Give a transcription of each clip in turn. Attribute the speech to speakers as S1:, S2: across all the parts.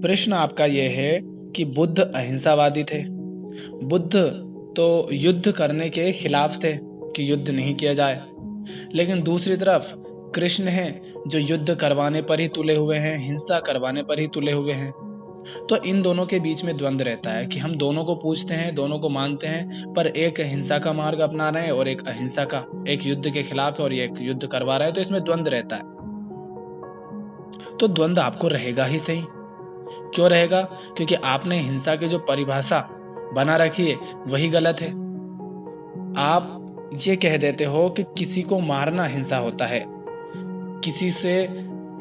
S1: प्रश्न आपका ये है कि बुद्ध अहिंसावादी थे। बुद्ध तो युद्ध करने के खिलाफ थे कि युद्ध नहीं किया जाए, लेकिन दूसरी तरफ कृष्ण हैं जो युद्ध करवाने पर ही तुले हुए हैं, हिंसा करवाने पर ही तुले हुए हैं। तो इन दोनों के बीच में द्वंद्व रहता है कि हम दोनों को पूजते हैं, दोनों को मानते हैं, पर एक हिंसा का मार्ग अपना रहे हैं और एक अहिंसा का, एक युद्ध के खिलाफ है और एक युद्ध करवा रहा है। तो इसमें द्वंद्व रहता है। तो द्वंद्व आपको रहेगा ही सही। क्यों रहेगा? क्योंकि आपने हिंसा की जो परिभाषा बना रखी है वही गलत है। आप ये कह देते हो कि किसी को मारना हिंसा होता है, किसी से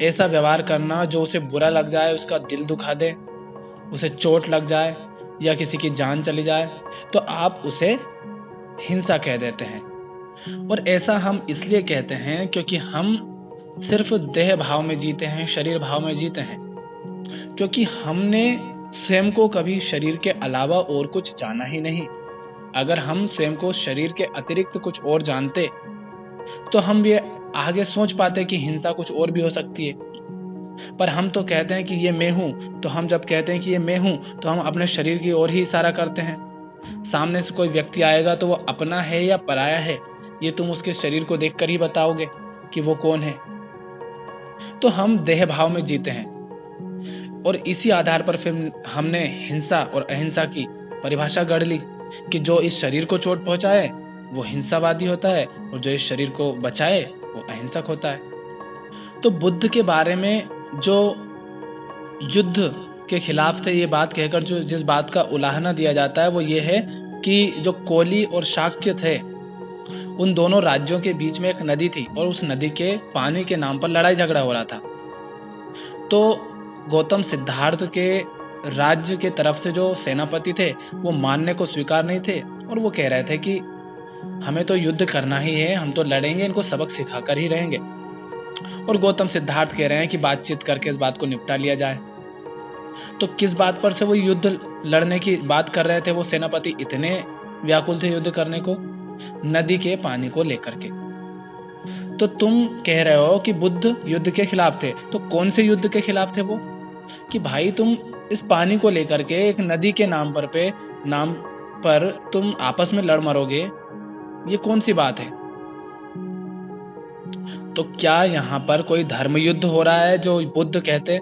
S1: ऐसा व्यवहार करना जो उसे बुरा लग जाए, उसका दिल दुखा दे, उसे चोट लग जाए या किसी की जान चली जाए, तो आप उसे हिंसा कह देते हैं। और ऐसा हम इसलिए कहते हैं क्योंकि हम सिर्फ देह भाव में जीते हैं, शरीर भाव में जीते हैं, क्योंकि हमने स्वयं को कभी शरीर के अलावा और कुछ जाना ही नहीं। अगर हम स्वयं को शरीर के अतिरिक्त कुछ और जानते तो हम ये आगे सोच पाते कि हिंसा कुछ और भी हो सकती है। पर हम तो कहते हैं कि ये मैं हूं, तो हम जब कहते हैं कि ये मैं हूं तो हम अपने शरीर की ओर ही इशारा करते हैं। सामने से कोई व्यक्ति आएगा तो वो अपना है या पराया है, ये तुम उसके शरीर को देखकर ही बताओगे कि वो कौन है। तो हम देह भाव में जीते हैं और इसी आधार पर फिर हमने हिंसा और अहिंसा की परिभाषा गढ़ ली कि जो इस शरीर को चोट पहुंचाए वो हिंसावादी होता है और जो इस शरीर को बचाए वो अहिंसक होता है। तो बुद्ध के बारे में जो युद्ध के खिलाफ थे, ये बात कहकर जो जिस बात का उलाहना दिया जाता है वो ये है कि जो कोली और शाक्य थे, उन दोनों राज्यों के बीच में एक नदी थी और उस नदी के पानी के नाम पर लड़ाई झगड़ा हो रहा था। तो गौतम सिद्धार्थ के राज्य के तरफ से जो सेनापति थे वो मानने को स्वीकार नहीं थे और वो कह रहे थे कि हमें तो युद्ध करना ही है, हम तो लड़ेंगे, इनको सबक सिखाकर ही रहेंगे। और गौतम सिद्धार्थ कह रहे हैं कि बातचीत करके इस बात को निपटा लिया जाए। तो किस बात पर से वो युद्ध लड़ने की बात कर रहे थे वो सेनापति इतने व्याकुल थे युद्ध करने को? नदी के पानी को लेकर के। तो तुम कह रहे हो कि बुद्ध युद्ध के खिलाफ थे, तो कौन से युद्ध के खिलाफ थे वो? कि भाई तुम इस पानी को लेकर के एक नदी के नाम पर तुम आपस में लड़ मरोगे, ये कौन सी बात है? तो क्या यहाँ पर कोई धर्म युद्ध हो रहा है जो बुद्ध कहते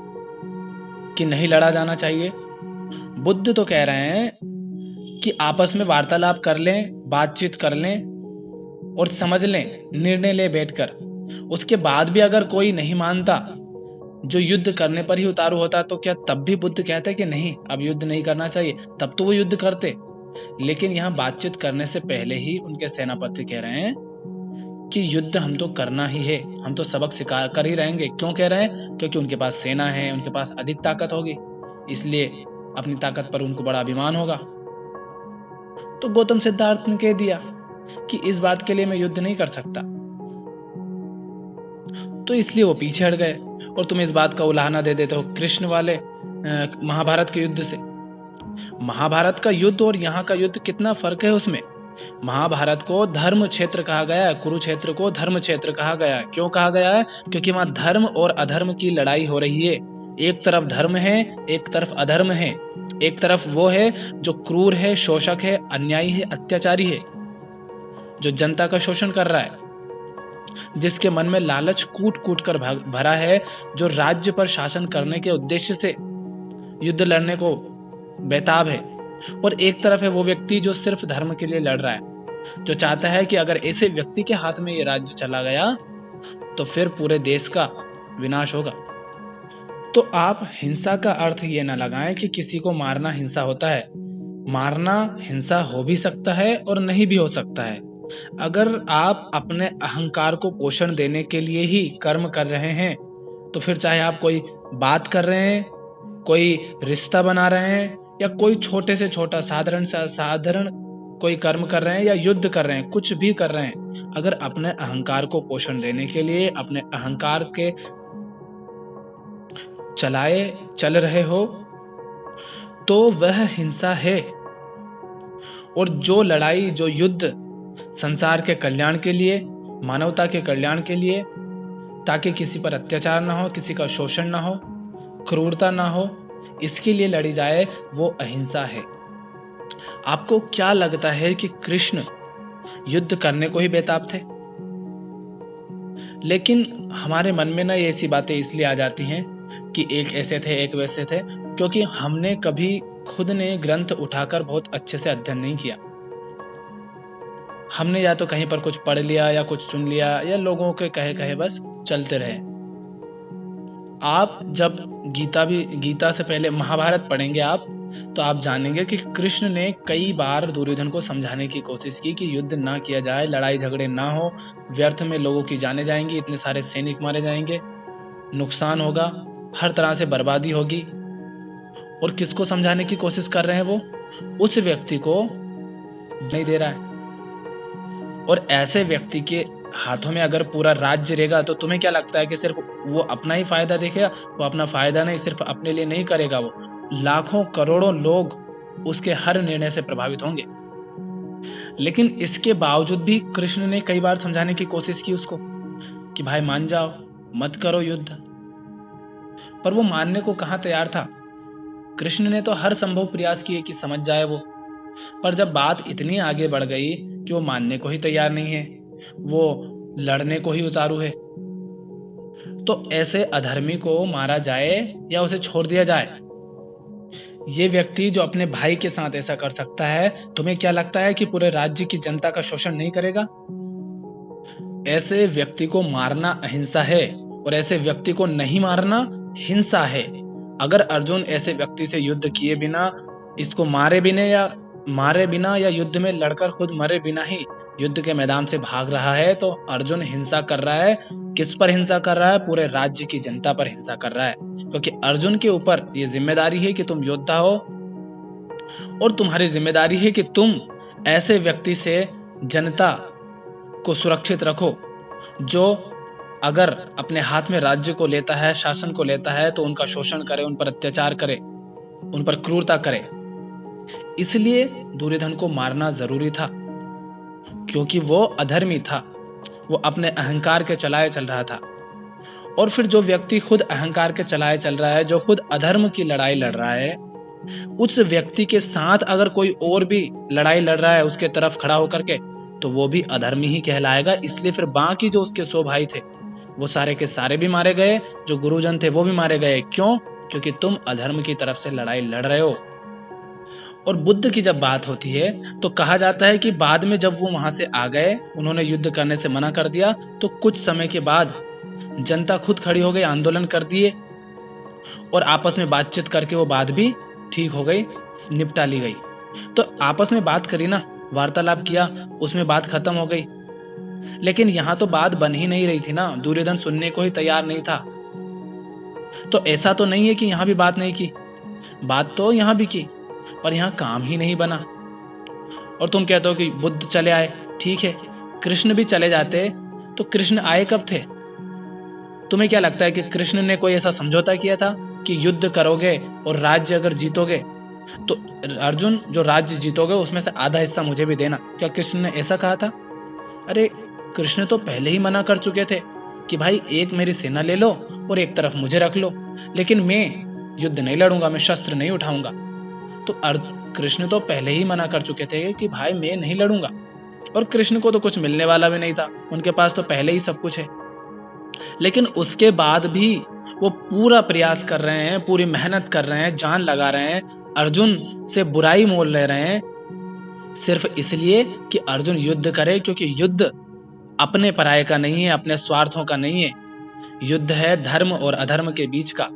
S1: कि नहीं लड़ा जाना चाहिए? बुद्ध तो कह रहे हैं कि आपस में वार्तालाप कर लें, बातचीत कर लें और समझ लें, निर्णय ले बैठकर। उसके बाद भी अगर कोई नहीं मानता, जो युद्ध करने पर ही उतारू होता, तो क्या तब भी बुद्ध कहते कि नहीं अब युद्ध नहीं करना चाहिए? तब तो वो युद्ध करते। लेकिन यहाँ बातचीत करने से पहले ही उनके सेनापति कह रहे हैं कि युद्ध हम तो करना ही है, हम तो सबक सिखा कर ही रहेंगे। क्यों कह रहे हैं? क्योंकि उनके पास सेना है, उनके पास अधिक ताकत होगी, इसलिए अपनी ताकत पर उनको बड़ा अभिमान होगा। तो गौतम सिद्धार्थ ने कह दिया कि इस बात के लिए मैं युद्ध नहीं कर सकता, तो इसलिए वो पीछे हट गए। और तुम इस बात का उलाहना दे देते हो कृष्ण वाले महाभारत के युद्ध से। महाभारत का युद्ध और यहाँ का युद्ध कितना फर्क है उसमें। महाभारत को धर्म क्षेत्र कहा गया है, कुरुक्षेत्र को धर्म क्षेत्र कहा गया है। क्यों कहा गया है? क्योंकि वहां धर्म और अधर्म की लड़ाई हो रही है। एक तरफ धर्म है, एक तरफ अधर्म है। एक तरफ वो है जो क्रूर है, शोषक है, अन्यायी है, अत्याचारी है, जो जनता का शोषण कर रहा है, जिसके मन में लालच कूट कूट कर भरा है, जो राज्य पर शासन करने के उद्देश्य से युद्ध लड़ने को बेताब है। और एक तरफ है वो व्यक्ति जो सिर्फ धर्म के लिए लड़ रहा है, जो चाहता है कि अगर ऐसे व्यक्ति के हाथ में ये राज्य चला गया तो फिर पूरे देश का विनाश होगा। तो आप हिंसा का अर्थ ये ना लगाएं कि किसी को मारना हिंसा होता है। मारना हिंसा हो भी सकता है और नहीं भी हो सकता है। अगर आप अपने अहंकार को पोषण देने के लिए ही कर्म कर रहे हैं, तो फिर चाहे आप कोई बात कर रहे हैं, कोई रिश्ता बना रहे हैं, या कोई छोटे से छोटा साधारण कोई कर्म कर रहे हैं, या युद्ध कर रहे हैं, कुछ भी कर रहे हैं, अगर अपने अहंकार को पोषण देने के लिए अपने अहंकार के चल रहे हो तो वह हिंसा है। और जो लड़ाई, जो युद्ध संसार के कल्याण के लिए, मानवता के कल्याण के लिए, ताकि किसी पर अत्याचार ना हो, किसी का शोषण ना हो, क्रूरता ना हो, इसके लिए लड़ी जाए वो अहिंसा है। आपको क्या लगता है कि कृष्ण युद्ध करने को ही बेताब थे? लेकिन हमारे मन में ना ये ऐसी बातें इसलिए आ जाती हैं कि एक ऐसे थे एक वैसे थे, क्योंकि हमने कभी खुद ने ग्रंथ उठाकर बहुत अच्छे से अध्ययन नहीं किया। हमने या तो कहीं पर कुछ पढ़ लिया या कुछ सुन लिया या लोगों के कहे कहे बस चलते रहे। आप जब गीता से पहले महाभारत पढ़ेंगे आप, तो आप जानेंगे कि कृष्ण ने कई बार दुर्योधन को समझाने की कोशिश की कि युद्ध ना किया जाए, लड़ाई झगड़े ना हो, व्यर्थ में लोगों की जानें जाएंगी, इतने सारे सैनिक मारे जाएंगे, नुकसान होगा, हर तरह से बर्बादी होगी। और किसको समझाने की कोशिश कर रहे हैं वो? उस व्यक्ति को नहीं दे रहा है। और ऐसे व्यक्ति के हाथों में अगर पूरा राज्य रहेगा तो तुम्हें क्या लगता है कि सिर्फ वो अपना ही फायदा देखेगा? वो अपना फायदा नहीं, सिर्फ अपने लिए नहीं करेगा, वो लाखों करोड़ों लोग उसके हर निर्णय से प्रभावित होंगे। लेकिन इसके बावजूद भी कृष्ण ने कई बार समझाने की कोशिश की उसको कि भाई मान जाओ, मत करो युद्ध। पर वो मानने को कहां तैयार था। कृष्ण ने तो हर संभव प्रयास किए कि समझ जाए वो, पर जब बात इतनी आगे बढ़ गई कि वो मानने को ही तैयार नहीं है, वो लड़ने को ही उतारू है, तो ऐसे अधर्मी को मारा जाए या उसे छोड़ दिया जाए? ये व्यक्ति जो अपने भाई के साथ ऐसा कर सकता है, तुम्हें क्या लगता है कि पूरे राज्य की जनता का शोषण नहीं करेगा? ऐसे व्यक्ति को मारना अहिंसा है और ऐसे व्यक्ति को नहीं मारना हिंसा है। अगर अर्जुन ऐसे व्यक्ति से युद्ध किए बिना, इसको मारे बिना या युद्ध में लड़कर खुद मरे बिना ही युद्ध के मैदान से भाग रहा है, तो अर्जुन हिंसा कर रहा है। किस पर हिंसा कर रहा है? पूरे राज्य की जनता पर हिंसा कर रहा है, क्योंकि अर्जुन के ऊपर यह जिम्मेदारी है कि तुम योद्धा हो और तुम्हारी जिम्मेदारी है कि तुम ऐसे व्यक्ति से जनता को सुरक्षित रखो जो अगर अपने हाथ में राज्य को लेता है, शासन को लेता है, तो उनका शोषण करे, उन पर अत्याचार करे, उन पर क्रूरता करे। इसलिए दुर्योधन को मारना जरूरी था, क्योंकि वो अधर्मी था, वो अपने अहंकार के चलाए चल रहा था। और फिर जो व्यक्ति खुद अहंकार के चलाए चल रहा है, जो खुद अधर्म की लड़ाई लड़ रहा है, उस व्यक्ति के साथ अगर कोई और भी लड़ाई लड़ रहा है उसके तरफ खड़ा होकर के, तो वो भी अधर्मी ही कहलाएगा। इसलिए फिर बाकी जो उसके 100 भाई थे वो सारे के सारे भी मारे गए, जो गुरुजन थे वो भी मारे गए। क्यों? क्योंकि तुम अधर्म की तरफ से लड़ाई लड़ रहे हो। और बुद्ध की जब बात होती है तो कहा जाता है कि बाद में जब वो वहां से आ गए, उन्होंने युद्ध करने से मना कर दिया, तो कुछ समय के बाद जनता खुद खड़ी हो गई, आंदोलन कर दिए और आपस में बातचीत करके वो बात भी ठीक हो गई, निपटा ली गई। तो आपस में बात करी ना, वार्तालाप किया, उसमें बात खत्म हो गई। लेकिन यहां तो बात बन ही नहीं रही थी ना, दुर्योधन सुनने को ही तैयार नहीं था। तो ऐसा तो नहीं है कि यहां भी बात नहीं की, बात तो यहां भी की, पर यहां काम ही नहीं बना। और तुम कहते हो कि बुद्ध चले आए, ठीक है, कृष्ण भी चले जाते तो कृष्ण आए कब थे? तुम्हें क्या लगता है कि कृष्ण ने कोई ऐसा समझौता किया था कि युद्ध करोगे और राज्य अगर जीतोगे तो अर्जुन जो राज्य जीतोगे उसमें से आधा हिस्सा मुझे भी देना? क्या कृष्ण ने ऐसा कहा था? अरे कृष्ण तो पहले ही मना कर चुके थे कि भाई एक मेरी सेना ले लो और एक तरफ मुझे रख लो, लेकिन मैं युद्ध नहीं लड़ूंगा, मैं शस्त्र नहीं उठाऊंगा। तो कृष्ण तो पहले ही मना कर चुके थे कि भाई मैं नहीं लड़ूंगा। और कृष्ण को तो कुछ मिलने वाला भी नहीं था, उनके पास तो पहले ही सब कुछ है। लेकिन उसके बाद भी वो पूरा प्रयास कर रहे हैं, पूरी मेहनत कर रहे हैं, जान लगा रहे हैं, अर्जुन से बुराई मोल ले रहे हैं, सिर्फ इसलिए कि अर्जुन युद्ध करे। क्योंकि युद्ध अपने पराये का नहीं है, अपने स्वार्थों का नहीं है, युद्ध है धर्म और अधर्म के बीच का।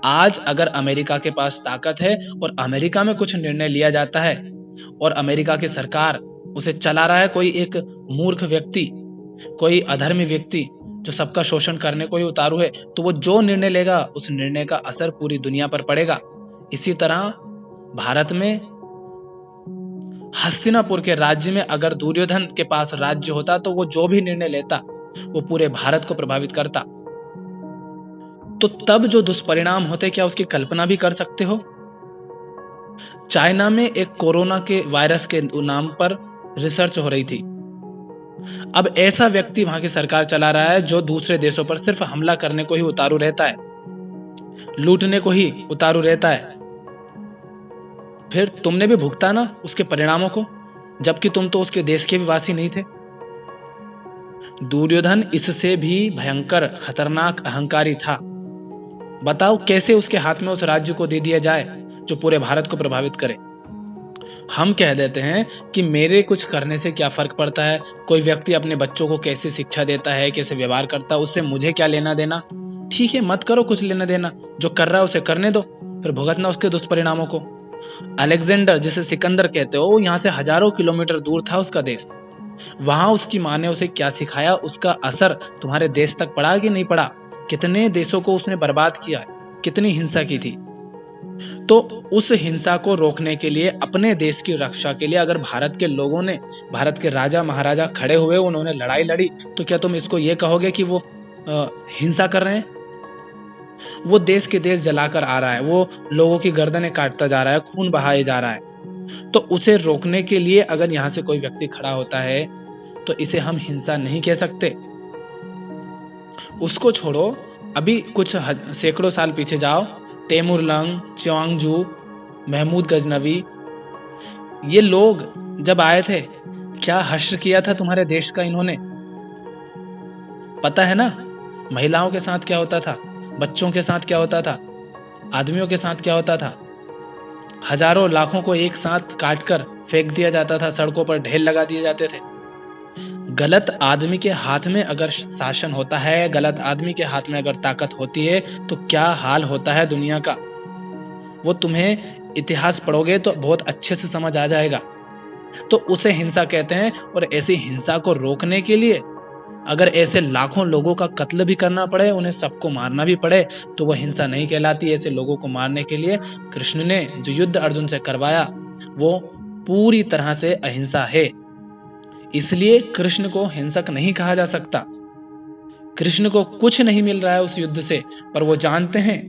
S1: आज अगर अमेरिका के पास ताकत है और अमेरिका में कुछ निर्णय लिया जाता है और अमेरिका की सरकार उसे चला रहा है कोई एक मूर्ख व्यक्ति, कोई अधर्मी व्यक्ति जो सबका शोषण करने को ही उतारू है, तो वो जो निर्णय लेगा उस निर्णय का असर पूरी दुनिया पर पड़ेगा। इसी तरह भारत में हस्तिनापुर के राज्य में अगर दुर्योधन के पास राज्य होता तो वो जो भी निर्णय लेता वो पूरे भारत को प्रभावित करता। तो तब जो दुष्परिणाम होते, क्या उसकी कल्पना भी कर सकते हो? चाइना में एक कोरोना के वायरस के नाम पर रिसर्च हो रही थी। अब ऐसा व्यक्ति वहां की सरकार चला रहा है जो दूसरे देशों पर सिर्फ हमला करने को ही उतारू रहता है। लूटने को ही उतारू रहता है। फिर तुमने भी भुगता ना उसके परिणामों को, जबकि तुम तो उसके देश के भी वासी नहीं थे। दुर्योधन इससे भी भयंकर खतरनाक अहंकारी था। बताओ कैसे उसके हाथ में उस राज्य को दे दिया जाए जो पूरे भारत को प्रभावित करे। हम कह देते हैं कि मेरे कुछ करने से क्या फर्क पड़ता है, कोई व्यक्ति अपने बच्चों को कैसे शिक्षा देता है, कैसे व्यवहार करता है, उससे मुझे क्या लेना देना। ठीक है, मत करो कुछ लेना देना, जो कर रहा है उसे करने दो, फिर भुगतना उसके दुष्परिणामों को। अलेक्जेंडर, जिसे सिकंदर कहते हो, यहाँ से हजारों किलोमीटर दूर था उसका देश। वहां उसकी माँ ने उसे क्या सिखाया, उसका असर तुम्हारे देश तक पड़ा कि नहीं पड़ा। कितने देशों को उसने बर्बाद किया, कितनी हिंसा की थी। तो उस हिंसा को रोकने के लिए, अपने देश की रक्षा के लिए अगर भारत के लोगों ने, भारत के राजा महाराजा खड़े हुए, उन्होंने लड़ाई लड़ी, तो क्या तुम इसको ये कहोगे कि वो हिंसा कर रहे हैं? वो देश के देश जलाकर आ रहा है, वो लोगों की गर्दनें काटता जा रहा है, खून बहाए जा रहा है। तो उसे रोकने के लिए अगर यहाँ से कोई व्यक्ति खड़ा होता है तो इसे हम हिंसा नहीं कह सकते। उसको छोड़ो, अभी कुछ सैकड़ों साल पीछे जाओ, तैमूर लंग, च्यांगजू, महमूद गजनवी, ये लोग जब आए थे, क्या हश्र किया था तुम्हारे देश का इन्होंने। पता है ना महिलाओं के साथ क्या होता था, बच्चों के साथ क्या होता था, आदमियों के साथ क्या होता था। हजारों लाखों को एक साथ काटकर फेंक दिया जाता था, सड़कों पर ढेर लगा दिए जाते थे। गलत आदमी के हाथ में अगर शासन होता है, गलत आदमी के हाथ में अगर ताकत होती है, तो क्या हाल होता है दुनिया का, वो तुम्हें इतिहास पढ़ोगे तो बहुत अच्छे से समझ आ जाएगा। तो उसे हिंसा कहते हैं। और ऐसी हिंसा को रोकने के लिए अगर ऐसे लाखों लोगों का कत्ल भी करना पड़े, उन्हें सबको मारना भी पड़े, तो वह हिंसा नहीं कहलाती। ऐसे लोगों को मारने के लिए कृष्ण ने जो युद्ध अर्जुन से करवाया, वो पूरी तरह से अहिंसा है। इसलिए कृष्ण को हिंसक नहीं कहा जा सकता। कृष्ण को कुछ नहीं मिल रहा है उस युद्ध से, पर वो जानते हैं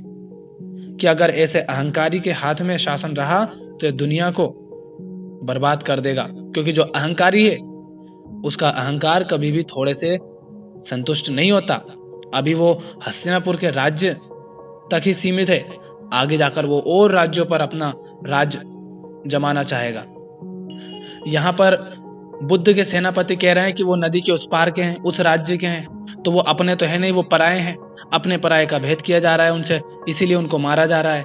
S1: कि अगर ऐसे अहंकारी के हाथ में शासन रहा तो ये दुनिया को बर्बाद कर देगा। क्योंकि जो अहंकारी है, उसका अहंकार कभी भी थोड़े से संतुष्ट नहीं होता। अभी वो हस्तिनापुर के राज्य तक ही सीमित है, आगे जाकर वो और राज्यों पर अपना राज जमाना चाहेगा। यहाँ पर बुद्ध के सेनापति कह रहे हैं कि वो नदी के उस पार के हैं, उस राज्य के हैं, तो वो अपने तो है नहीं, वो पराये हैं। अपने पराये का भेद किया जा रहा है उनसे, इसीलिए उनको मारा जा रहा है।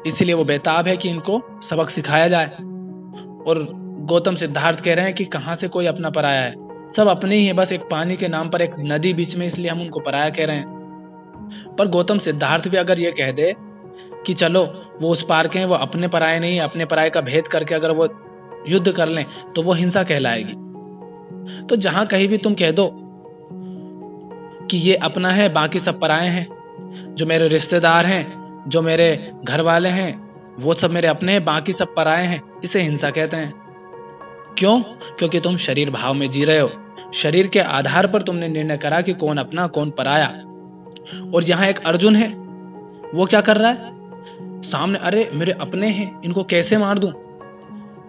S1: इसीलिए वो बेताब है कि इनको सबक सिखाया जाए। और गौतम सिद्धार्थ कह रहे हैं कि कहाँ से कोई अपना पराया है, सब अपने ही है, बस एक पानी के नाम पर एक नदी बीच में, इसलिए हम उनको पराया कह रहे हैं। पर गौतम सिद्धार्थ भी अगर ये कह दे कि चलो वो उस पार के हैं, वो अपने पराये नहीं, अपने पराये का भेद करके अगर वो युद्ध कर लें, तो वो हिंसा कहलाएगी। तो जहां कहीं भी तुम कह दो कि ये अपना है, बाकी सब पराये हैं, जो मेरे रिश्तेदार हैं, जो मेरे घर वाले हैं, वो सब मेरे अपने हैं, बाकी सब पराये हैं, इसे हिंसा कहते हैं। क्यों? क्योंकि तुम शरीर भाव में जी रहे हो। शरीर के आधार पर तुमने निर्णय करा कि कौन अपना कौन पराया। और यहाँ एक अर्जुन है, वो क्या कर रहा है सामने, अरे मेरे अपने हैं, इनको कैसे मार दूं।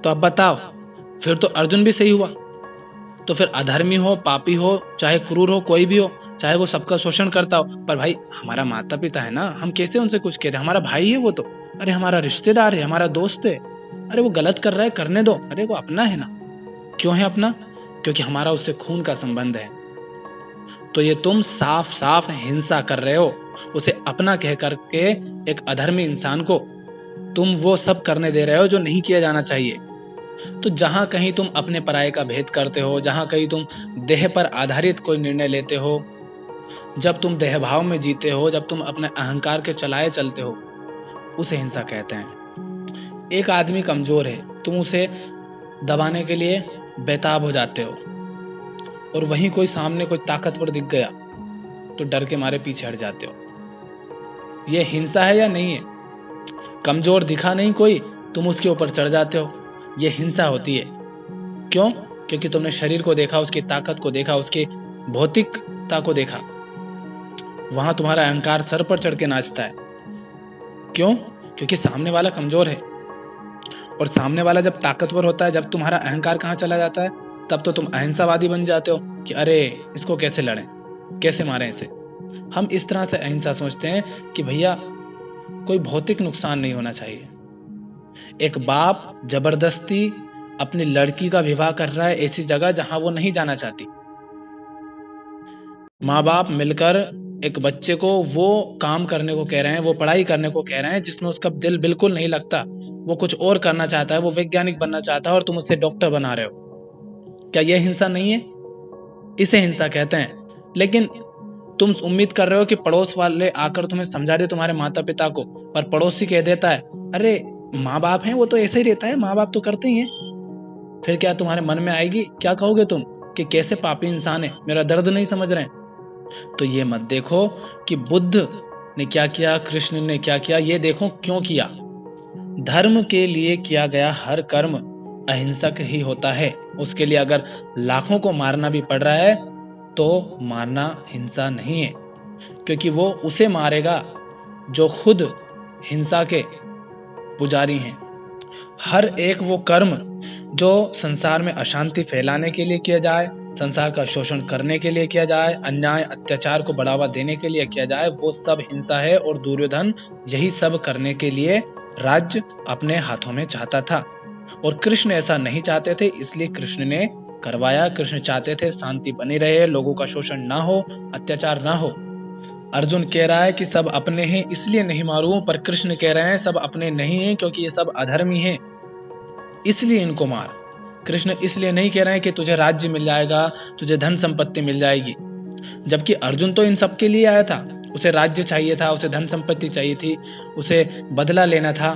S1: तो अब बताओ, फिर तो अर्जुन भी सही हुआ। तो फिर अधर्मी हो, पापी हो, चाहे क्रूर हो, कोई भी हो, चाहे वो सबका शोषण करता हो, पर भाई हमारा माता पिता है ना, हम कैसे उनसे कुछ कहते हैं, हमारा भाई है वो तो, अरे हमारा रिश्तेदार है, हमारा दोस्त है, अरे वो गलत कर रहा है करने दो, अरे वो अपना है ना। क्यों है अपना? क्योंकि हमारा उससे खून का संबंध है। तो ये तुम साफ साफ हिंसा कर रहे हो, उसे अपना कह करके एक अधर्मी इंसान को तुम वो सब करने दे रहे हो जो नहीं किया जाना चाहिए। तो जहां कहीं तुम अपने पराये का भेद करते हो, जहां कहीं तुम देह पर आधारित कोई निर्णय लेते हो, जब तुम देह भाव में जीते हो, जब तुम अपने अहंकार के चलाए चलते हो, उसे हिंसा कहते हैं। एक आदमी कमजोर है, तुम उसे दबाने के लिए बेताब हो जाते हो, और वहीं कोई सामने कोई ताकतवर दिख गया तो डर के मारे पीछे हट जाते हो। यह हिंसा है या नहीं है? कमजोर दिखा नहीं कोई, तुम उसके ऊपर चढ़ जाते हो, यह हिंसा होती है। क्यों? क्योंकि तुमने शरीर को देखा, उसकी ताकत को देखा, उसकी भौतिकता को देखा, वहां तुम्हारा अहंकार सर पर चढ़ के नाचता है। क्यों? क्योंकि सामने वाला कमजोर है, और सामने वाला जब ताकतवर होता है, जब तुम्हारा अहंकार कहाँ चला जाता है, तब तो तुम अहिंसावादी बन जाते हो कि अरे इसको कैसे लड़ें, कैसे मारें इसे। हम इस तरह से अहिंसा सोचते हैं कि भैया कोई भौतिक नुकसान नहीं होना चाहिए। एक बाप जबरदस्ती अपनी लड़की का विवाह कर रहा है ऐसी जगह जहां वो नहीं जाना चाहती। माँ बाप मिलकर एक बच्चे को वो काम करने को कह रहे हैं, वो पढ़ाई करने को कह रहे हैं जिसमें उसका दिल बिल्कुल नहीं लगता। वो कुछ और करना चाहता है, वो वैज्ञानिक बनना चाहता है और तुम उससे डॉक्टर बना रहे हो। क्या यह हिंसा नहीं है? इसे हिंसा कहते हैं। लेकिन तुम उम्मीद कर रहे हो कि पड़ोस वाले आकर तुम्हें समझा दे, तुम्हारे माता पिता को, पर पड़ोसी कह देता है अरे माँ बाप हैं, वो तो ऐसे ही रहता है, माँ बाप तो करते ही हैं। फिर क्या तुम्हारे मन में आएगी? क्या कहोगे तुम कि कैसे पापी इंसान है, मेरा दर्द नहीं समझ रहे हैं? तो ये मत देखो कि बुद्ध ने क्या किया, कृष्ण ने क्या किया, ये देखो क्यों किया। धर्म के लिए किया गया हर कर्म अहिंसक ही होता है। उसके लिए अगर लाखों को मारना भी पड़ रहा है तो मारना हिंसा नहीं है, क्योंकि वो उसे मारेगा जो खुद हिंसा के पुजारी हैं। हर एक वो कर्म जो संसार में अशांति फैलाने के लिए किया जाए, संसार का शोषण करने के लिए किया जाए, अन्याय अत्याचार को बढ़ावा देने के लिए किया जाए, वो सब हिंसा है। और दुर्योधन यही सब करने के लिए राज्य अपने हाथों में चाहता था, और कृष्ण ऐसा नहीं चाहते थे, इसलिए कृष्ण ने करवाया। कृष्ण चाहते थे शांति बनी रहे, लोगों का शोषण ना हो, अत्याचार ना हो। अर्जुन कह रहा है कि सब अपने हैं इसलिए नहीं मारूं, पर कृष्ण कह रहे हैं सब अपने नहीं हैं क्योंकि ये सब अधर्मी हैं, इसलिए इनको मार। कृष्ण इसलिए नहीं कह रहे हैं कि तुझे राज्य मिल जाएगा, तुझे धन संपत्ति मिल जाएगी, जबकि अर्जुन तो इन सब के लिए आया था। उसे राज्य चाहिए था, उसे धन संपत्ति चाहिए थी, उसे बदला लेना था,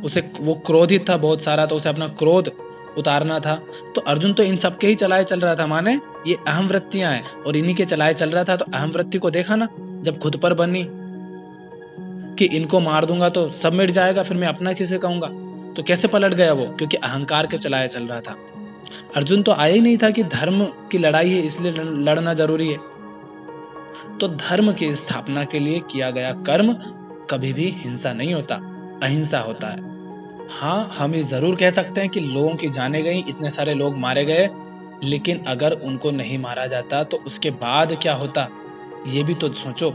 S1: उसे वो क्रोधित था बहुत सारा, तो उसे अपना क्रोध उतारना था। तो अर्जुन तो इन सब के ही चलाए चल रहा था, माने ये अहम वृत्तियां हैं और इन्हीं के चलाए चल रहा था। तो अहम वृत्ति को देखा ना, जब खुद पर बनी कि इनको मार दूंगा तो सब मिट जाएगा, फिर मैं अपना किसे कहूंगा, तो कैसे पलट गया वो? क्योंकि अहंकार के चलाया चल रहा था। अर्जुन तो आया ही नहीं था कि धर्म की लड़ाई है इसलिए लड़ना जरूरी है। तो धर्म की स्थापना के लिए किया गया कर्म कभी भी हिंसा नहीं होता, अहिंसा होता है। हाँ, हम ये जरूर कह सकते हैं कि लोगों की जाने गई, इतने सारे लोग मारे गए, लेकिन अगर उनको नहीं मारा जाता तो उसके बाद क्या होता, ये भी तो सोचो।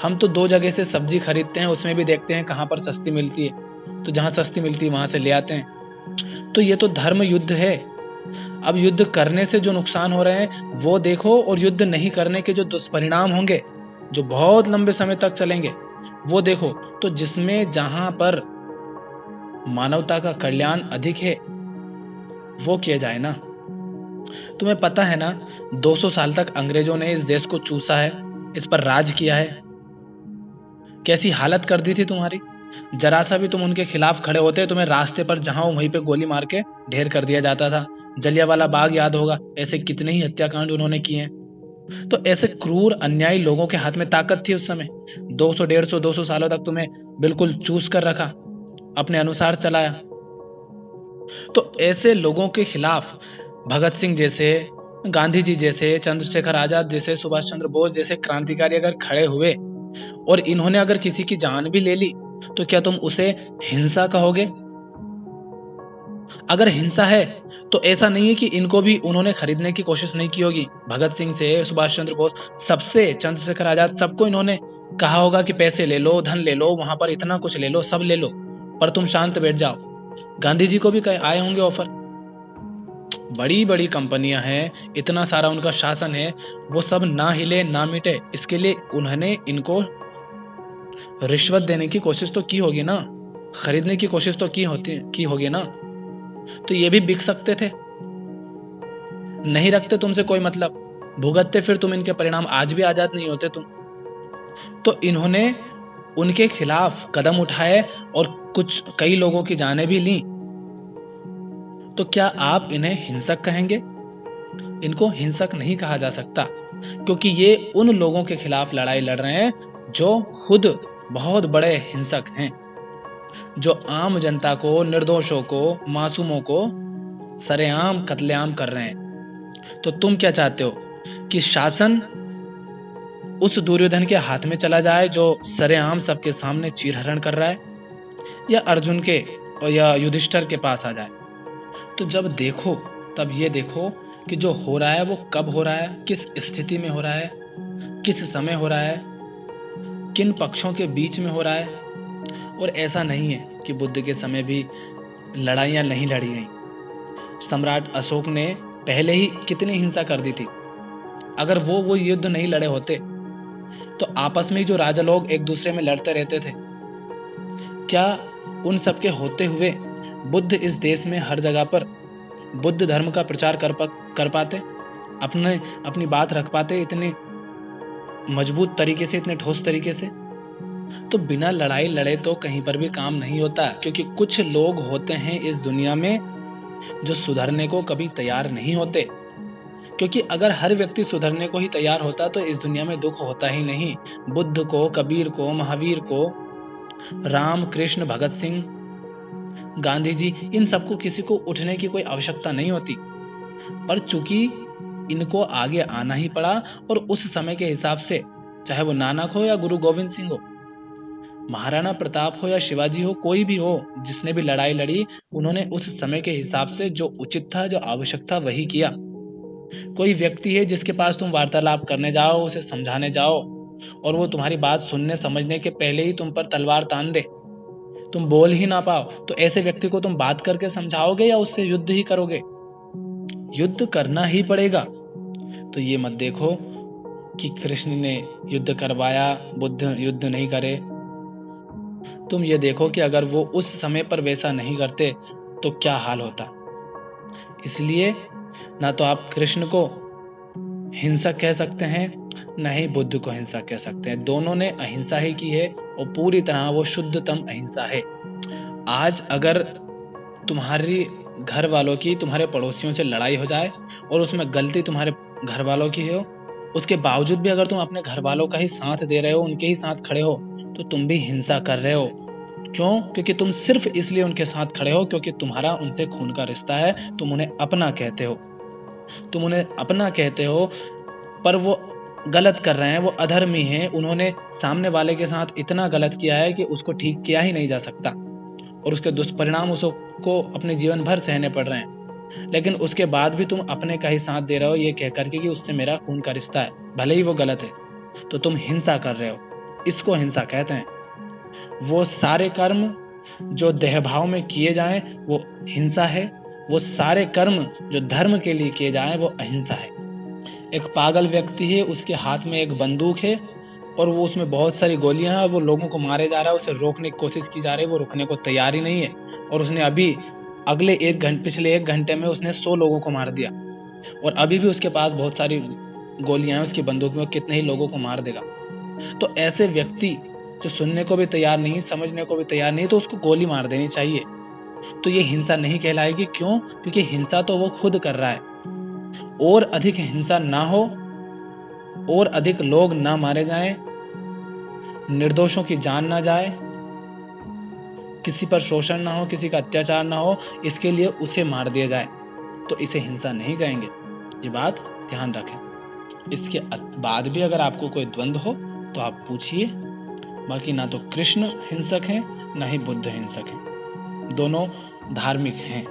S1: हम तो 2 जगह से सब्जी खरीदते हैं, उसमें भी देखते हैं कहाँ पर सस्ती मिलती है, तो जहां सस्ती मिलती है वहां से ले आते हैं। तो ये तो धर्म युद्ध है। अब युद्ध करने से जो नुकसान हो रहे हैं वो देखो, और युद्ध नहीं करने के जो दुष्परिणाम होंगे, जो बहुत लंबे समय तक चलेंगे, वो देखो। तो जिसमें जहां पर मानवता का कल्याण अधिक है वो किया जाए ना। तुम्हें पता है ना, 200 साल तक अंग्रेजों ने इस देश को चूसा है, इस पर राज किया है। कैसी हालत कर दी थी तुम्हारी। जरा सा भी तुम उनके खिलाफ खड़े होते, तुम्हें रास्ते पर जहां हो वहीं पे गोली मार के ढेर कर दिया जाता था। जलियांवाला बाग याद होगा, ऐसे कितने ही हत्याकांड उन्होंने किए हैं। तो ऐसे क्रूर अन्यायी लोगों के हाथ में ताकत थी उस समय। 200 150 200 सालों तक तुम्हें बिल्कुल चूस कर रखा, अपने अनुसार चलाया। तो ऐसे लोगों के खिलाफ भगत सिंह जैसे, गांधी जी जैसे, चंद्रशेखर आजाद जैसे, सुभाष चंद्र बोस जैसे क्रांतिकारी अगर खड़े हुए और इन्होंने अगर किसी की जान भी ले ली, तो क्या तुम उसे हिंसा कहोगे? अगर हिंसा है तो ऐसा नहीं है कि इनको भी उन्होंने खरीदने की कोशिश नहीं की होगी। भगत सिंह से सुभाष चंद्र बोस, सबसे, चंद्रशेखर आजाद, सबको इन्होंने कहा होगा कि पैसे ले लो, धन ले लो, वहां पर इतना कुछ ले लो, सब ले लो, पर तुम शांत बैठ जाओ। गांधी जी को भी आए होंगे ऑफर। बड़ी बड़ी कंपनियां हैं, इतना सारा उनका शासन है, वो सब ना हिले ना मिटे, इसके लिए उन्होंने इनको रिश्वत देने की कोशिश तो की होगी ना, खरीदने की कोशिश तो की होगी ना। तो ये भी बिक सकते थे, नहीं रखते तुमसे कोई मतलब, भुगतते फिर तुम इनके परिणाम, आज भी आजाद नहीं होते तुम। तो इन्होंने उनके खिलाफ कदम उठाए और कई लोगों की जानें भी ली। तो क्या आप इन्हें हिंसक कहेंगे? इनको हिंसक नहीं कहा जा सकता, क्योंकि ये उन लोगों के खिलाफ लड़ाई लड़ रहे हैं जो खुद बहुत बड़े हिंसक हैं, जो आम जनता को, निर्दोषों को, मासूमों को सरेआम कत्लेआम कर रहे हैं। तो तुम क्या चाहते हो कि शासन उस दुर्योधन के हाथ में चला जाए जो सरेआम सबके सामने चीरहरण कर रहा है, या अर्जुन के या युधिष्ठिर के पास आ जाए? तो जब देखो तब ये देखो कि जो हो रहा है वो कब हो रहा है, किस स्थिति में हो रहा है, किस समय हो रहा है। किन पक्षों के बीच में हो रहा है। और ऐसा नहीं है कि बुद्ध के समय भी लड़ाइयाँ नहीं लड़ी गई। सम्राट अशोक ने पहले ही कितनी हिंसा कर दी थी। अगर वो युद्ध नहीं लड़े होते तो आपस में ही जो राजा लोग एक दूसरे में लड़ते रहते थे, क्या उन सब के होते हुए बुद्ध इस देश में हर जगह पर बुद्ध धर्म का प्रचार कर पाते, अपनी बात रख पाते इतने मजबूत तरीके से, इतने ठोस तरीके से? तो बिना लड़ाई लड़े तो कहीं पर भी काम नहीं होता, क्योंकि कुछ लोग होते हैं इस दुनिया में जो सुधरने को कभी तैयार नहीं होते। क्योंकि अगर हर व्यक्ति सुधरने को ही तैयार होता तो इस दुनिया में दुख होता ही नहीं। बुद्ध को, कबीर को, महावीर को, राम, कृष्ण, भगत सिंह, गांधी जी, इन सबको किसी को उठने की कोई आवश्यकता नहीं होती। पर चूंकि इनको आगे आना ही पड़ा, और उस समय के हिसाब से, चाहे वो नानक हो या गुरु गोविंद सिंह हो, महाराणा प्रताप हो या शिवाजी हो, कोई भी हो, जिसने भी लड़ाई लड़ी, उन्होंने उस समय के हिसाब से जो उचित था, जो आवश्यक था, वही किया। कोई व्यक्ति है जिसके पास तुम वार्तालाप करने जाओ, उसे समझाने जाओ, और वो तुम्हारी बात सुनने समझने के पहले ही तुम पर तलवार तान दे, तुम बोल ही ना पाओ, तो ऐसे व्यक्ति को तुम बात करके समझाओगे या उससे युद्ध ही करोगे? युद्ध करना ही पड़ेगा। तो ये मत देखो कि कृष्ण ने युद्ध करवाया, बुद्ध युद्ध नहीं करे। तुम ये देखो कि अगर वो उस समय पर वैसा नहीं करते तो क्या हाल होता। इसलिए ना तो आप कृष्ण को हिंसक कह सकते हैं, ना ही बुद्ध को हिंसक कह सकते हैं। दोनों ने अहिंसा ही की है, और पूरी तरह वो शुद्धतम अहिंसा है। आज अगर तुम्हारी घर वालों की तुम्हारे पड़ोसियों से लड़ाई हो जाए और उसमें गलती तुम्हारे घर वालों की हो, उसके बावजूद भी अगर तुम अपने घर वालों का ही साथ दे रहे हो, उनके ही साथ खड़े हो, तो तुम भी हिंसा कर रहे हो। क्यों? क्योंकि तुम सिर्फ इसलिए उनके साथ खड़े हो क्योंकि तुम्हारा उनसे खून का रिश्ता है, तुम उन्हें अपना कहते हो, तुम उन्हें अपना कहते हो, पर वो गलत कर रहे हैं, वो अधर्मी हैं। उन्होंने सामने वाले के साथ इतना गलत किया है कि उसको ठीक किया ही नहीं जा सकता, और उसके दुष्परिणाम उसको अपने जीवन भर सहने पड़ रहे हैं। लेकिन उसके बाद भी तुम अपने का ही साथ दे रहे हो, ये कह करके कि उससे मेरा खून का रिश्ता है, भले ही वो गलत है, तो तुम हिंसा कर रहे हो। इसको हिंसा कहते हैं। वो सारे कर्म जो देह भाव में किए जाएं वो हिंसा है, वो सारे कर्म जो धर्म के लिए किए जाएं वो अहिंसा है। एक पागल व्यक्ति है, उसके हाथ में एक बंदूक है और वो उसमें बहुत सारी गोलियां हैं, वो लोगों को मारे जा रहा है, उसे रोकने की कोशिश की जा रही है, वो रुकने को तैयार ही नहीं है। और उसने अभी पिछले 1 घंटे में उसने 100 लोगों को मार दिया, और अभी भी उसके पास बहुत सारी गोलियां हैं उसकी बंदूक में, कितने ही लोगों को मार देगा। तो ऐसे व्यक्ति जो सुनने को भी तैयार नहीं, समझने को भी तैयार नहीं, तो उसको गोली मार देनी चाहिए। तो ये हिंसा नहीं कहलाएगी। क्यों? क्योंकि हिंसा तो वो खुद कर रहा है। और अधिक हिंसा ना हो, और अधिक लोग ना मारे जाएं, निर्दोषों की जान ना जाए, किसी पर शोषण ना हो, किसी का अत्याचार ना हो, इसके लिए उसे मार दिया जाए, तो इसे हिंसा नहीं कहेंगे। ये बात ध्यान रखें। इसके बाद भी अगर आपको कोई द्वंद्व हो तो आप पूछिए। बाकी ना तो कृष्ण हिंसक हैं, ना ही बुद्ध हिंसक हैं। दोनों धार्मिक हैं।